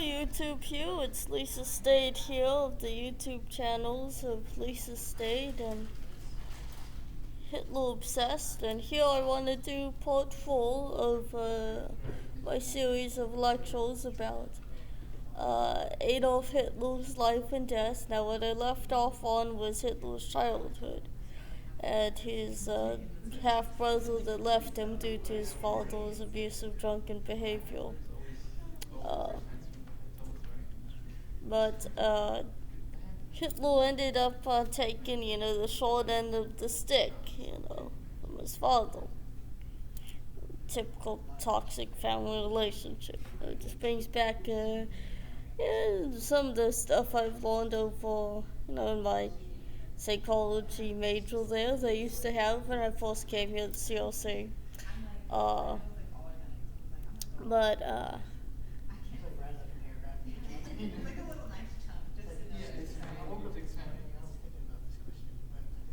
YouTube here. It's Lisa Stade here of the YouTube channels of Lisa Stade and Hitler Obsessed. And here I want to do part 4 of my series of lectures about Adolf Hitler's life and death. Now, what I left off on was Hitler's childhood and his half-brother that left him due to his father's abusive drunken behavior. Uh, but Hitler ended up taking, the short end of the stick, from his father. Typical toxic family relationship. It just brings back some of the stuff I've learned over, in my psychology major there they used to have when I first came here to CLC. Uh, but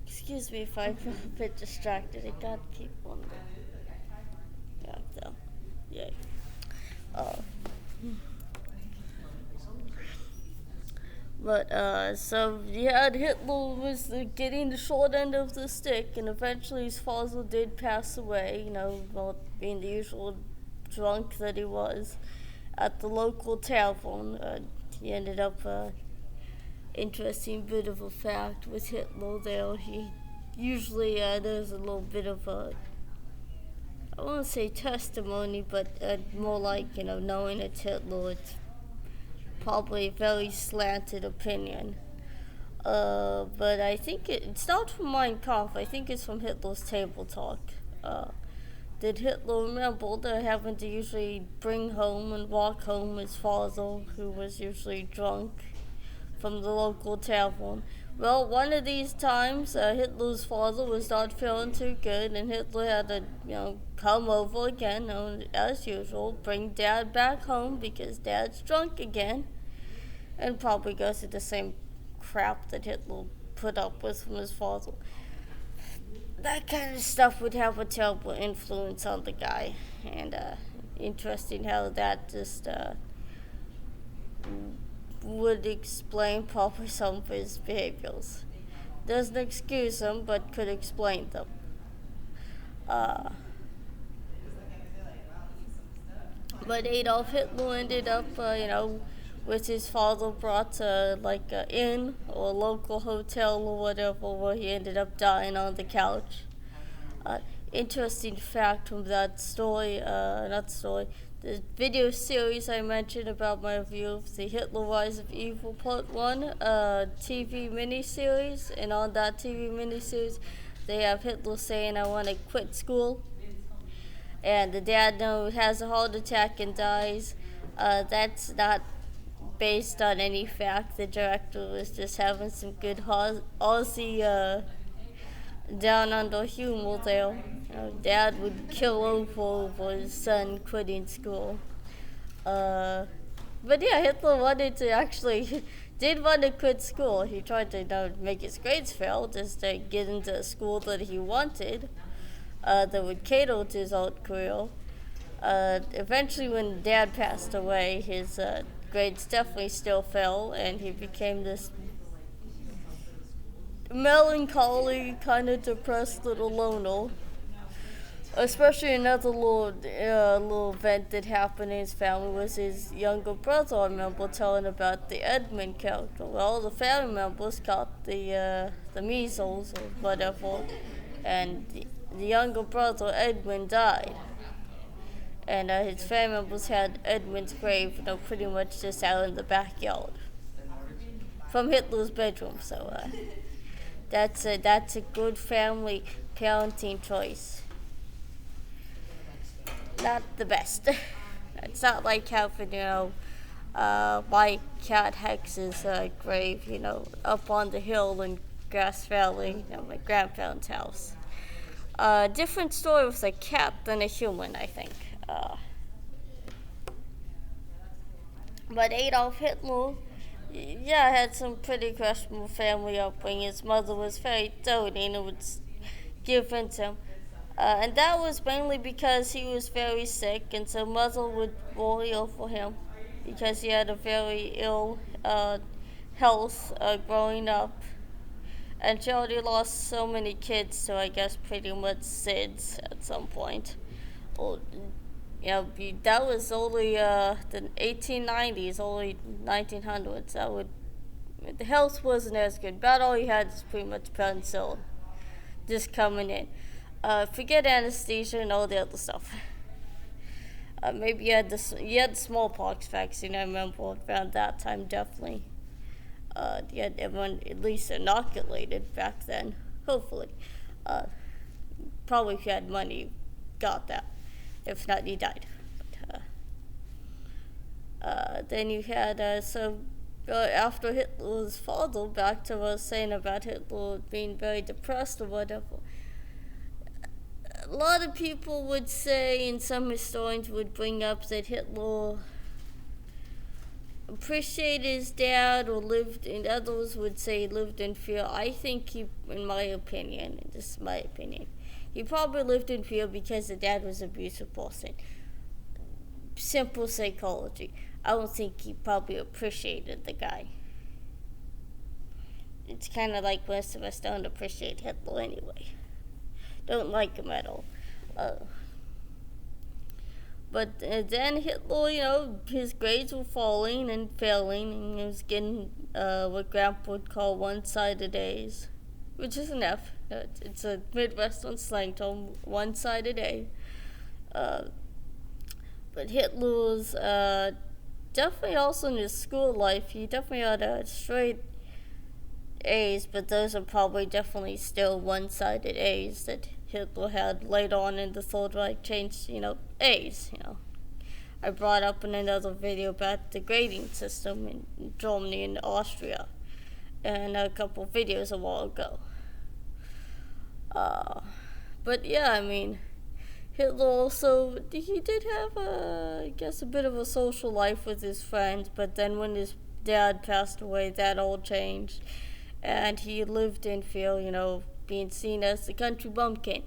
excuse me if I'm a bit distracted. I got people on the back though. Yay. Uh, so yeah, Hitler was getting the short end of the stick, and eventually his father did pass away, while being the usual drunk that he was at the local tavern. He ended up, interesting bit of a fact with Hitler there. He usually, there's a little bit of a, I won't say testimony, but more like, knowing it's Hitler, it's probably a very slanted opinion. But I think it's not from Mein Kampf. I think it's from Hitler's Table Talk. Did Hitler remember having to usually bring home and walk home his father, who was usually drunk, from the local tavern? Well, one of these times, Hitler's father was not feeling too good, and Hitler had to, come over again, as usual, bring Dad back home because Dad's drunk again, and probably goes to the same crap that Hitler put up with from his father. That kind of stuff would have a terrible influence on the guy, and interesting how that just would explain probably some of his behaviors. Doesn't excuse them, but could explain them. But Adolf Hitler ended up, with his father brought to like an inn or a local hotel or whatever, where he ended up dying on the couch. Interesting fact from that story, the video series I mentioned about my review of the Hitler Rise of Evil Part 1 TV miniseries, and on that TV miniseries they have Hitler saying, "I want to quit school," and the dad has a heart attack and dies. That's not based on any fact. The director was just having some good Aussie down under humor there. Dad would kill over his son quitting school. But yeah, Hitler wanted to did want to quit school. He tried to make his grades fail just to get into a school that he wanted, that would cater to his art career. Eventually, when Dad passed away, his grades definitely still fell, and he became this melancholy, kind of depressed little loner. Especially another little event that happened in his family was his younger brother. I remember telling about the Edmund character. Well, the family members got the measles or whatever, and the younger brother Edmund died. And his family members had Edmund's grave, pretty much just out in the backyard from Hitler's bedroom. So that's a good family parenting choice. Not the best. It's not like having, my cat Hex's grave, up on the hill in Grass Valley, my grandparents' house. Different story with a cat than a human, I think. But Adolf Hitler, had some pretty questionable family upbringing. His mother was very doting and would give in to him. And that was mainly because he was very sick, and so mother would worry over him. because he had a very ill health growing up, and she already lost so many kids, so I guess pretty much SIDS at some point. Well, that was only the 1890s, only 1900s. That would the health wasn't as good. About all he had is pretty much penicillin, just coming in. Forget anesthesia and all the other stuff. Maybe you had the smallpox vaccine. I remember around that time definitely. You had everyone at least inoculated back then. Hopefully, probably if you had money, you got that. If not, you died. Then you had after Hitler's fall, back to what I was saying about Hitler being very depressed or whatever. A lot of people would say, and some historians would bring up, that Hitler appreciated his dad or lived, and others would say lived in fear. I think he, in my opinion, and this is my opinion, he probably lived in fear because the dad was an abusive person. Simple psychology. I don't think he probably appreciated the guy. It's kind of like most of us don't appreciate Hitler anyway. Don't like him at all. But then Hitler, his grades were falling and failing, and he was getting what Grandpa would call one-sided A's, which is an F. It's a Midwestern slang term, one-sided A. But Hitler was definitely also in his school life. He definitely had straight A's, but those are probably definitely still one-sided A's that Hitler had later on in the Third Reich changed, A's, I brought up in another video about the grading system in Germany and Austria and a couple videos a while ago. But yeah, Hitler also, he did have I guess a bit of a social life with his friends, but then when his dad passed away, that all changed. And he lived in fear, being seen as the country bumpkin.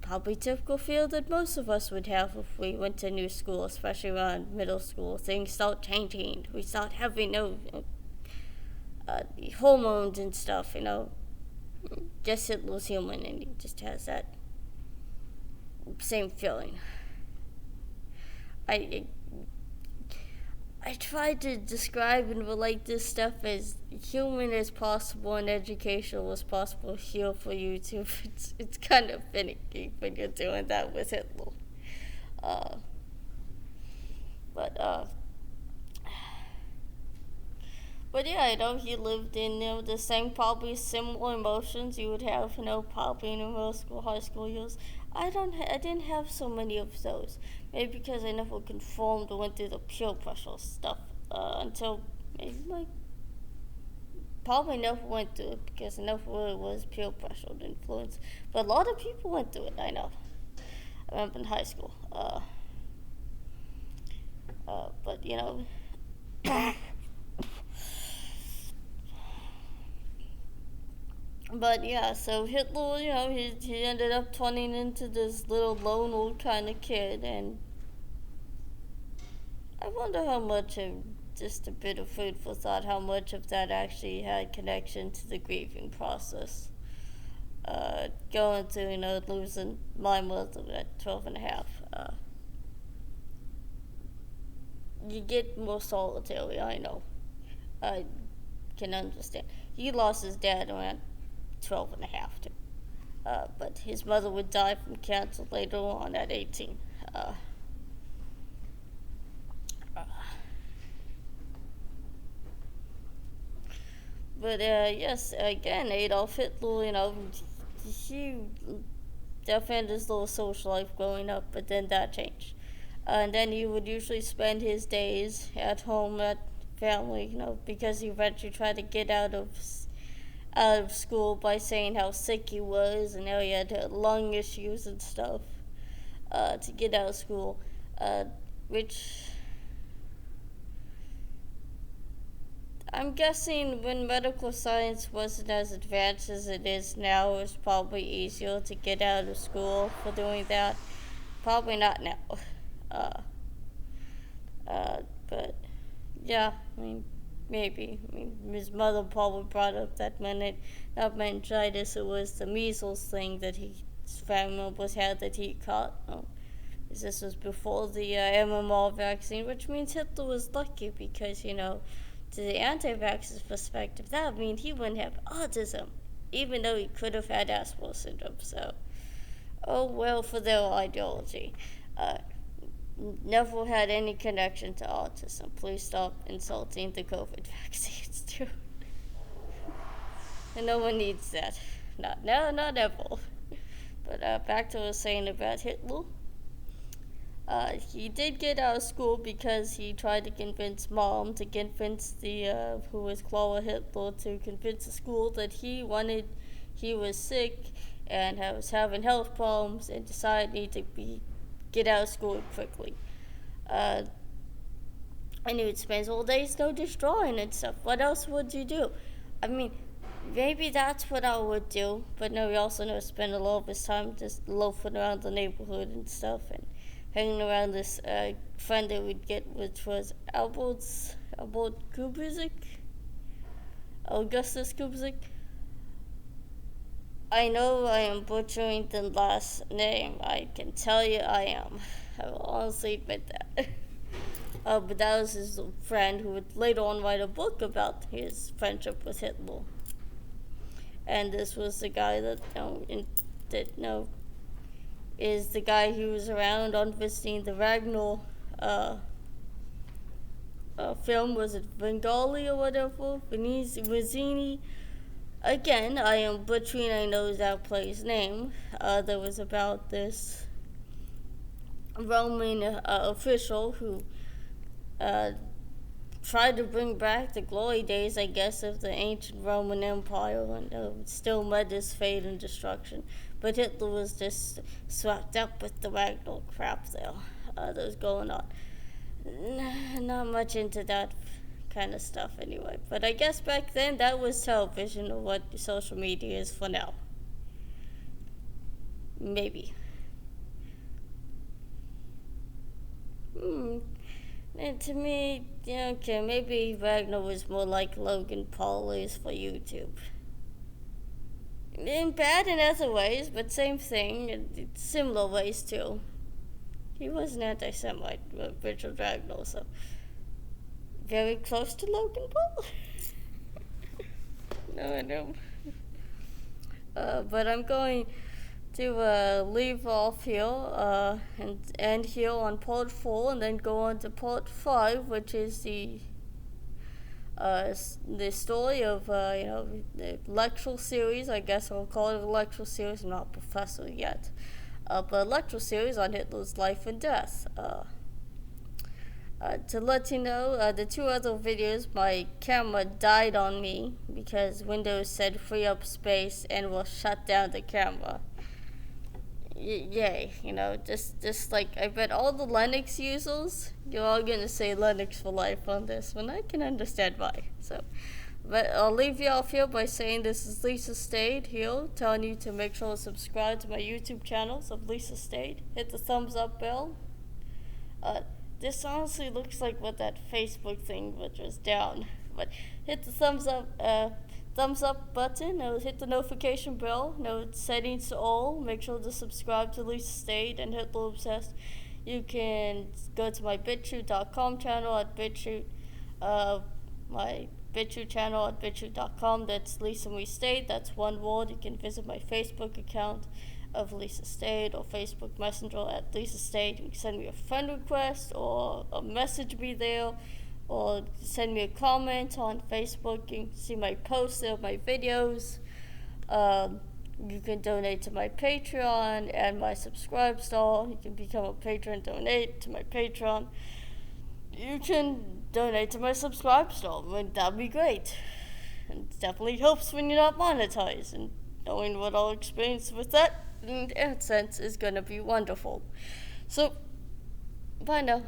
Probably typical fear that most of us would have if we went to new school, especially around middle school. Things start changing. We start having hormones and stuff, Just Hitler's human, and he just has that same feeling. I try to describe and relate this stuff as human as possible and educational as possible here for YouTube. It's kind of finicky when you're doing that with Hitler. But yeah, he lived in the same, probably similar emotions you would have, probably in middle school, high school years. I didn't have so many of those. Maybe because I never conformed or went through the peer pressure stuff until maybe probably never went through it because I never really was peer pressure influence. But a lot of people went through it. I know. I remember in high school. But But yeah, so Hitler, he ended up turning into this little lone wolf kind of kid, and I wonder how much just a bit of food for thought, how much of that actually had connection to the grieving process. Going through, losing my mother at 12 and a half. You get more solitary, I know. I can understand. He lost his dad around 12 and a half too. But his mother would die from cancer later on at 18. But yes, again, Adolf Hitler, he definitely had his little social life growing up, but then that changed. And then he would usually spend his days at home at family, because he eventually tried to get out of school by saying how sick he was and how he had lung issues and stuff to get out of school, which I'm guessing when medical science wasn't as advanced as it is now, it was probably easier to get out of school for doing that. Probably not now. Yeah, I mean, maybe. I mean, his mother probably brought up that not meningitis, it was the measles thing that his family members had that he caught. This was before the MMR vaccine, which means Hitler was lucky because, to the anti-vaxxers' perspective, that would mean he wouldn't have autism, even though he could have had Asperger's syndrome. So, oh well for their ideology. Uh, Never had any connection to autism. Please stop insulting the COVID vaccines too. And no one needs that. Not now, not ever. But back to what I was saying about Hitler. He did get out of school because he tried to convince mom to convince who was Clara Hitler, to convince the school that he was sick and was having health problems and decided he needed to get out of school quickly. And he would spend all days just drawing and stuff. What else would you do? I mean, maybe that's what I would do, but no, he also spend a lot of his time just loafing around the neighborhood and stuff and hanging around this friend that we'd get, which was Albert Kubizik, Augustus Kubizik. I know I am butchering the last name. I can tell you I am. I will honestly admit that. But that was his friend who would later on write a book about his friendship with Hitler. And this was the guy that is the guy who was around on visiting the Ragnar film. Was it Bengali or whatever? Vizzini. Again, I am butchering, I know that play's name. That was about this Roman official who tried to bring back the glory days, I guess, of the ancient Roman Empire, and still met his fate and destruction. But Hitler was just swept up with the Ragnar crap there that was going on. Not much into that kind of stuff anyway. But I guess back then that was television, or what social media is for now. Maybe. And to me, okay, maybe Wagner was more like Logan Paul is for YouTube. In bad in other ways, but same thing, in similar ways too. He was an anti-Semite, Richard Wagner, so very close to Logan Paul. No, I know. But I'm going to leave off here and end here on part 4, and then go on to part 5, which is the story of the lecture series. I guess I'll call it a lecture series. I'm not a professor yet, but a lecture series on Hitler's life and death. To let you know, the 2 other videos, my camera died on me because Windows said free up space and will shut down the camera. Yay, just like, I bet all the Linux users, you're all gonna say Linux for life on this one. I can understand why. So, but I'll leave you off here by saying this is Lisa Stade here, telling you to make sure to subscribe to my YouTube channels of Lisa Stade. Hit the thumbs up bell. This honestly looks like what that Facebook thing, which was down. But hit the thumbs up button. Hit the notification bell. Settings to all. Make sure to subscribe to Lisa Stade and Hitler Obsessed. You can go to my BitChute.com channel at BitChute. My BitChute channel at BitChute.com. That's Lisa Me Stade. That's one word. You can visit my Facebook account of Lisa Stade, or Facebook Messenger at Lisa Stade. You can send me a friend request or message me there, or send me a comment on Facebook. You can see my posts of my videos. You can donate to my Patreon and my Subscribe Star. You can become a patron, donate to my Patreon. You can donate to my Subscribe Star. That'd be great. And it definitely helps when you're not monetized. And knowing what I'll experience with that in AdSense is going to be wonderful. So, bye now.